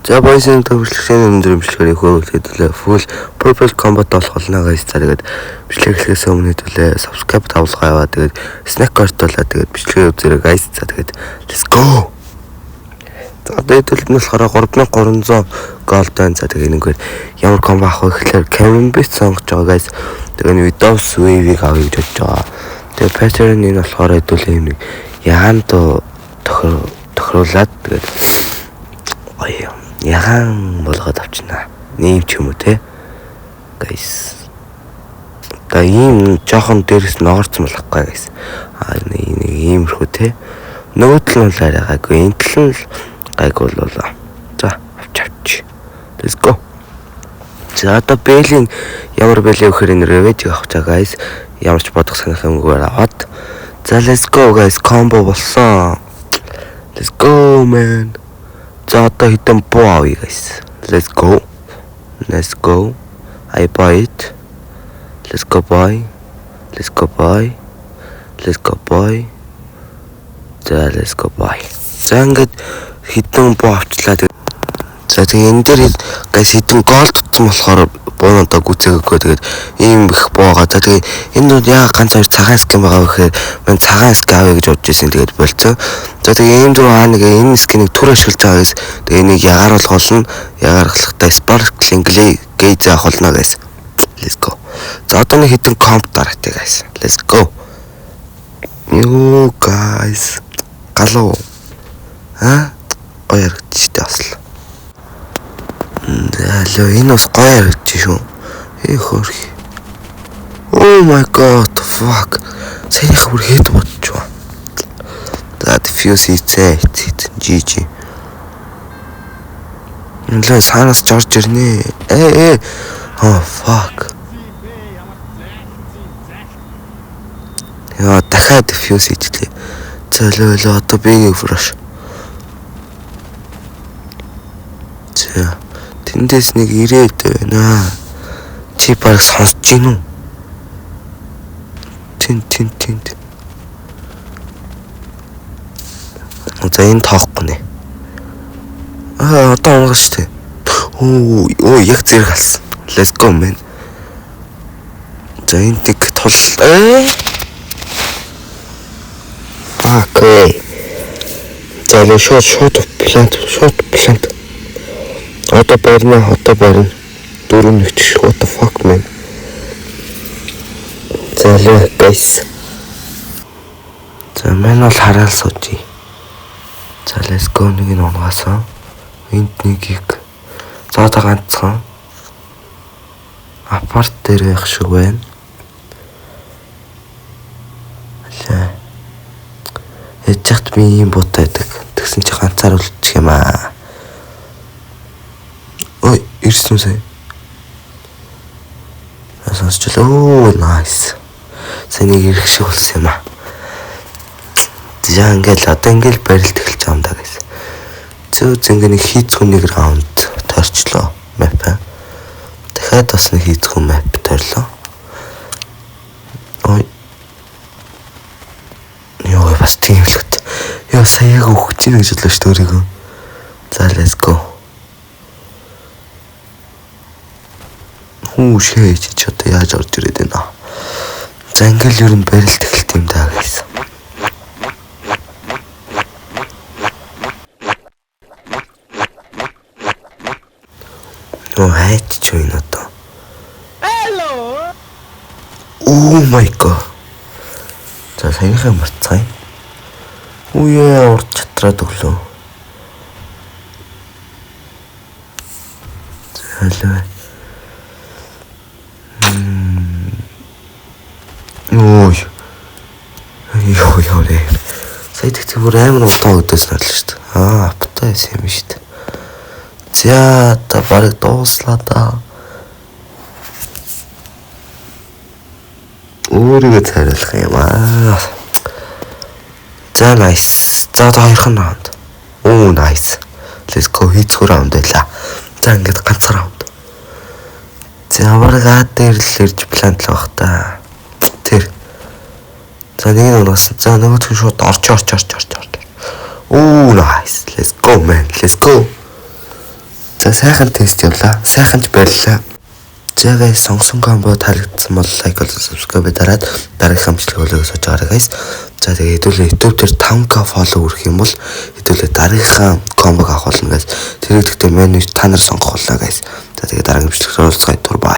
За бойсын төвчлэгчийн өндөр имжлэгээр хөөглөдөлөө full purple combat болох болно guys. За тэгээд бичлэг эхлэхээс өмнө төлөө subscribe тавлгаа яваа. Тэгээд snack ортолоо тэгээд бичлэгээ үзээрэй guys. За тэгээд let's go. За тэгээд төлөвд нь болохоор 3300 gold байна. За тэгээд нэггээр ямар combo авах вэ гэхээр Kevin Beat сонгож байгаа guys. Тэгээд Windows Wave-ийг авъя гэж бодож байгаа. Тэгээд pattern энэ болохоор хэдүүлээ юм нэг яан то тохируулаад тэгээд яхан болгоод авчнаа. Нэм ч юм уу те. Guys. Та ийм жоохон дээрээс нь орцсон болохгүй guys. Нэг иймэрхүү те. Нөгөөдөл нь л арайгаагүй. Энэ тал нь гайг болоо. За авч. Let's go. За одоо Бэлийн ямар бэлээ вэхээр энэ revenge авах чаа guys. Ямар ч бодох санахынгээр аваад. За let's go guys. Combo болсон. Let's go man. За одоо хитэн буу авъя guys. Let's go. Let's go. I buy it. Let's go buy. Let's go buy. Let's go buy. За let's go buy. За ингээд хитэн буу авчлаа. За тэгээ энэ дээр guys хитэн gold утсан болохоор буунуудаа гүцээггүй. Тэгээд ийм их буу байгаа. За тэгээ энэ нь яа ганц хоёр цагаан скин байгаа гэхээр мань цагаан скин авъя гэж бодож ирсэн. Тэгээд болцсон. За тэгээ ийм дөрөв нэг энэ скинийг түр ашиглаж байгаа guys. Тэгээ энийг ягаар болгоолно. Ягаархлахтай sparkling gauge авах болно guys. Let's go. За одоо нэг хитэн comp дараатай guys. Let's go. Юу guys. Галуу. Гоё яригдчихтэй бас. За энэ бас гоё яригдчих шүү. Хөрхи. Oh my god, fuck. Саяхан бүр хэд бодчихв. За diffuse хийцээ. GG. Нэлээ санаас жорж ирнэ. Oh fuck. Яа дахиад diffuse хийчихлээ. Зөөлөө одоо биеийг фрэш. За тэндээс нэг ирээд байна. Чи баг сонсож гин үү? Тин. За энэ тоохгүй нэ. Одоо унгаж штэ. Оо яг зэрэг алсан. Let's go man. За энэ тийг тул. Окей. За л шууд plant. Одоо барина. Дөрөв нэгч what the fuck man. За л guys. За мен бол хараал суужий. За let's go нэг нь унгаасан. Энд нэгийг. За одоо ганцхан. Апарт дээр байх шиг байна. Ячагт би ийм бутайдаг. Тэгсэн чи ганцаар үлдчих юм аа. Ой, ирсэн сая. Сонсчлоо. Nice. Сэнийг ирэх шиг болсон юм аа. За ингээл барилт эхэлж байгаа юм да guys. Зингэний хийцгүй нэг раунд торчлоо. Map. Дахиад бас нэг хийцгүй map торлоо. Ой. Йоо бас тийм л гот. Йоо саяг өгч чинь гэж бодлоо шүү өөрийгөө. За let's go. Шээж ч одоо яаж орж ирээд байна. За ингээл ер нь барилт эхэлт юм даа guys. Нөө хайт ч юм одоо. Hello. Oh my god. За саяхан марцгаая. Үе урд чатраад өглөө. Hello. Йоо. Сая тэгт бүр амар удаан өдөөс надлаа шүү дээ. Аптай юм шүү дээ. За та бараг дууслаа да. Өөрийгөө цайруулах юм аа. За nice. За одоо хоёрхан раунд. Nice. Let's go хийцгүй раунд байлаа. За ингээд ганц раунд. За бараг дээр л ирж плант л байх та. Тэр. За нэг нь унгасан. За нөгөөх нь шууд орч. Nice. Let's go man. Let's go. За сайхан тест явлаа. Сайханч баярлалаа. За guys сонгосон комбо таалагдсан бол лайк болон subscribe дараад дараагийн хамтлаг хөлөөгөө сууж байгаарай guys. За тэгээ хэдүүлээ YouTube дээр 5k follow өрөх юм бол хэдүүлээ дараагийнхаа комбог авах болно guys. Тэр ихтэй меню та нар сонгох болно guys. За тэгээ дараагийн бичлэгт уулзгай тур бай.